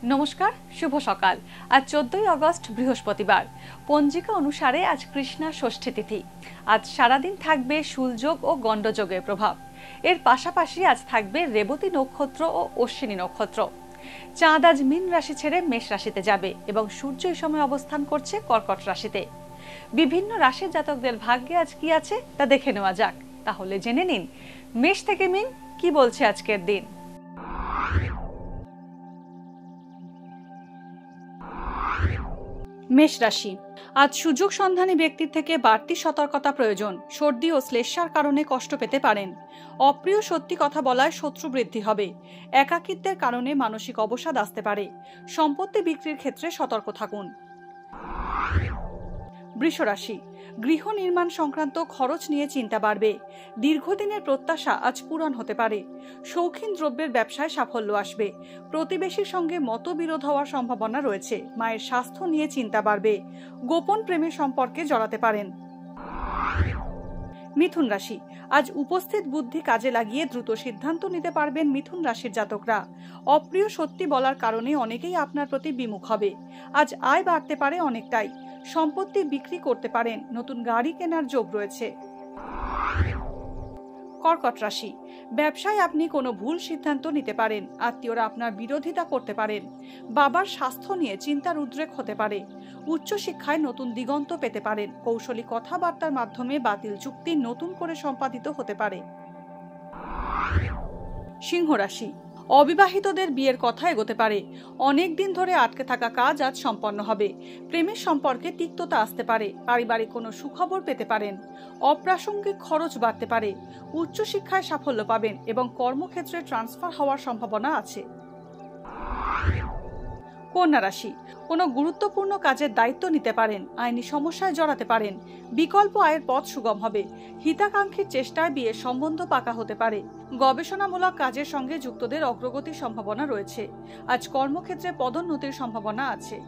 নমস্কার, শুভ সকাল। আজ 14ই আগস্ট বৃহস্পতিবার। পঞ্জিকা অনুসারে আজ কৃষ্ণা ষষ্ঠী তিথি। আজ সারাদিন থাকবে শুলযোগ ও গণ্ডযোগের প্রভাব। এর পাশাপাশি আজ থাকবে রেবতী নক্ষত্র ও অশ্বিনী নক্ষত্র। চাঁদ আজ মীন রাশি ছেড়ে মেষ রাশিতে যাবে এবং সূর্য এই সময় অবস্থান করছে কর্কট রাশিতে। বিভিন্ন রাশির জাতকদের ভাগ্যে আজ কি আছে তা দেখে নেওয়া যাক। তাহলে জেনে নিন মেষ থেকে মীন কি বলছে আজকের দিন। মেষ রাশি, আজ সুযোগ সন্ধানী ব্যক্তির থেকে বাড়তি সতর্কতা প্রয়োজন। সর্দি ও শ্লেষ্মার কারণে কষ্ট পেতে পারেন। অপ্রিয় সত্যি কথা বলায় শত্রু বৃদ্ধি হবে। একাকিত্বের কারণে মানসিক অবসাদ আসতে পারে। সম্পত্তি বিক্রির ক্ষেত্রে সতর্ক থাকুন। বৃষ রাশি, গৃহ নির্মাণ সংক্রান্ত খরচ নিয়ে চিন্তা বাড়বে। দীর্ঘদিনের প্রত্যাশা আজ পূরণ হতে পারে। শৌখিন দ্রব্যের ব্যবসায় সাফল্য আসবে। প্রতিবেশীর সঙ্গে মতবিরোধ হওয়ার সম্ভাবনা রয়েছে। মায়ের স্বাস্থ্য নিয়ে চিন্তা বাড়বে। গোপন প্রেমের সম্পর্কে জড়াতে পারেন। মিথুন রাশি, আজ উপস্থিত বুদ্ধি কাজে লাগিয়ে দ্রুত সিদ্ধান্ত নিতে পারবেন মিথুন রাশির জাতকরা। অপ্রিয় সত্যি বলার কারণে অনেকেই আপনার প্রতি বিমুখ হবে। আজ আয় বাড়তে পারে অনেকটাই। সম্পত্তি বিক্রি করতে পারেন। নতুন গাড়ি কেনার যোগ রয়েছে। কর্কট রাশি, ব্যবসায় আপনি কোনো ভুল সিদ্ধান্ত নিতে পারেন। আত্মীয়রা আপনার বিরোধিতা করতে পারেন। বাবার স্বাস্থ্য নিয়ে চিন্তার উদ্রেক হতে পারে। উচ্চশিক্ষায় নতুন দিগন্ত পেতে পারেন। কৌশলী কথাবার্তার মাধ্যমে বাতিল চুক্তি নতুন করে সম্পাদিত হতে পারে। সিংহ রাশি, অবিবাহিতদের বিয়ের কথা এগোতে পারে। অনেক দিন ধরে আটকে থাকা কাজ আজ সম্পন্ন হবে। প্রেমের সম্পর্কে তিক্ততা আসতে পারে। পারিবারিক কোনো সুখবর পেতে পারেন। অপ্রাসঙ্গিক খরচ বাড়তে পারে। উচ্চশিক্ষায় সাফল্য পাবেন এবং কর্মক্ষেত্রে ট্রান্সফার হওয়ার সম্ভাবনা আছে। কন্যা রাশি, কোনো গুরুত্বপূর্ণ কাজের দায়িত্ব নিতে পারেন। আইনি সমস্যায় জড়াতে পারেন। বিকল্প আয়ের পথ সুগম হবে। হিতাকাঙ্ক্ষীর চেষ্টায় বিয়ের সম্বন্ধ পাকা হতে পারে। গবেষণামূলক কাজের সঙ্গে যুক্তদের অগ্রগতির সম্ভাবনা রয়েছে। আজ কর্মক্ষেত্রে পদোন্নতির সম্ভাবনা আছে।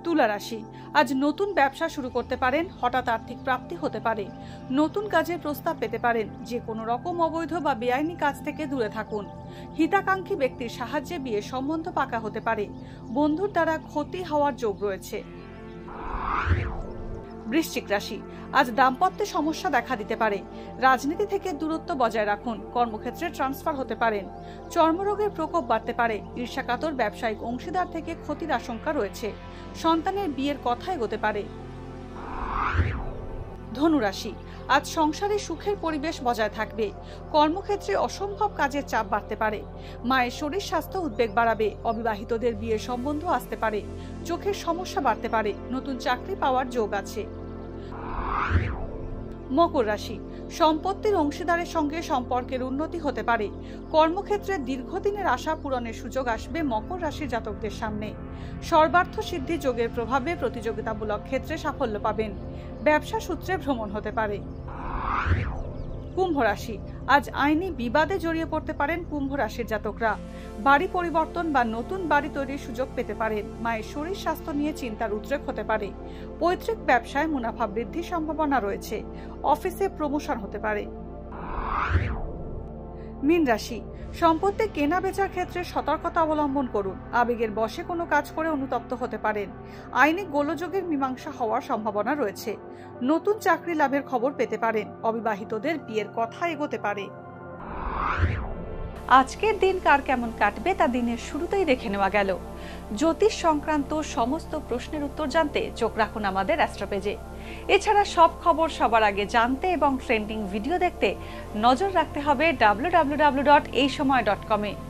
তুলা রাশি, আজ নতুন ব্যবসা শুরু করতে পারেন। হঠাৎ আর্থিক প্রাপ্তি হতে পারে। নতুন কাজের প্রস্তাব পেতে পারেন। যে কোনো রকম অবৈধ বা বেআইনি কাজ থেকে দূরে থাকুন। হিতাকাঙ্ক্ষী ব্যক্তির সাহায্যে বিয়ের সম্বন্ধ পাকা হতে পারে। বন্ধুর দ্বারা ক্ষতি হওয়ার যোগ রয়েছে। বৃশ্চিক রাশি, আজ দাম্পত্যে সমস্যা দেখা দিতে পারে। রাজনীতি থেকে দূরত্ব বজায় রাখুন। কর্মক্ষেত্রে ট্রান্সফার হতে পারেন। চর্মরোগের প্রকোপ বাড়তে পারে। ঈর্ষাকাতর ব্যবসায়িক অংশীদার থেকে ক্ষতির আশঙ্কা রয়েছে। সন্তানের বিয়ের কথা এগোতে পারে। ধনুরাশি, আজ সংসারে সুখের পরিবেশ বজায় থাকবে। কর্মক্ষেত্রে অসম্ভব কাজের চাপ বাড়তে পারে। মায়ের শরীর স্বাস্থ্য উদ্বেগ বাড়াবে। অবিবাহিতদের বিয়ের সম্বন্ধ আসতে পারে। চোখের সমস্যা বাড়তে পারে। নতুন চাকরি পাওয়ার যোগ আছে। মকর রাশি, সম্পত্তির অংশীদারের সঙ্গে সম্পর্কের উন্নতি হতে পারে। কর্মক্ষেত্রে দীর্ঘদিনের আশা পূরণের সুযোগ আসবে মকর রাশির জাতকদের সামনে। সর্বার্থ সিদ্ধি যোগের প্রভাবে প্রতিযোগিতামূলক ক্ষেত্রে সাফল্য পাবেন। ব্যবসা সূত্রে ভ্রমণ হতে পারে। কুম্ভ রাশি, আজ আইনি বিবাদে জড়িয়ে পড়তে পারেন কুম্ভ রাশির জাতকরা। বাড়ি পরিবর্তন বা নতুন বাড়ি তৈরির সুযোগ পেতে পারেন। মায়ের শরীর স্বাস্থ্য নিয়ে চিন্তার উদ্রেক হতে পারে। পৈতৃক ব্যবসায় মুনাফা বৃদ্ধির সম্ভাবনা রয়েছে। অফিসে প্রমোশন হতে পারে। মীন রাশি, সম্পত্তি কেনা বেচার ক্ষেত্রে সতর্কতা অবলম্বন করুন। আবেগের বশে কোনো কাজ করে অনুতপ্ত হতে পারেন। আইনি গোলযোগের মীমাংসা হওয়ার সম্ভাবনা রয়েছে। নতুন চাকরি লাভের খবর পেতে পারেন। অবিবাহিতদের বিয়ের কথা এগোতে পারে। আজকের দিন কার কেমন কাটবে তা দিনের শুরুতেই দেখে নেওয়া গেল। জ্যোতিষ সংক্রান্ত সমস্ত প্রশ্নের উত্তর জানতে চোখ রাখুন আমাদের অ্যাস্ট্রো পেজে। এছাড়া সব খবর সবার আগে জানতে এবং ট্রেন্ডিং ভিডিও দেখতে নজর রাখতে হবে www.eisomay.com-এ।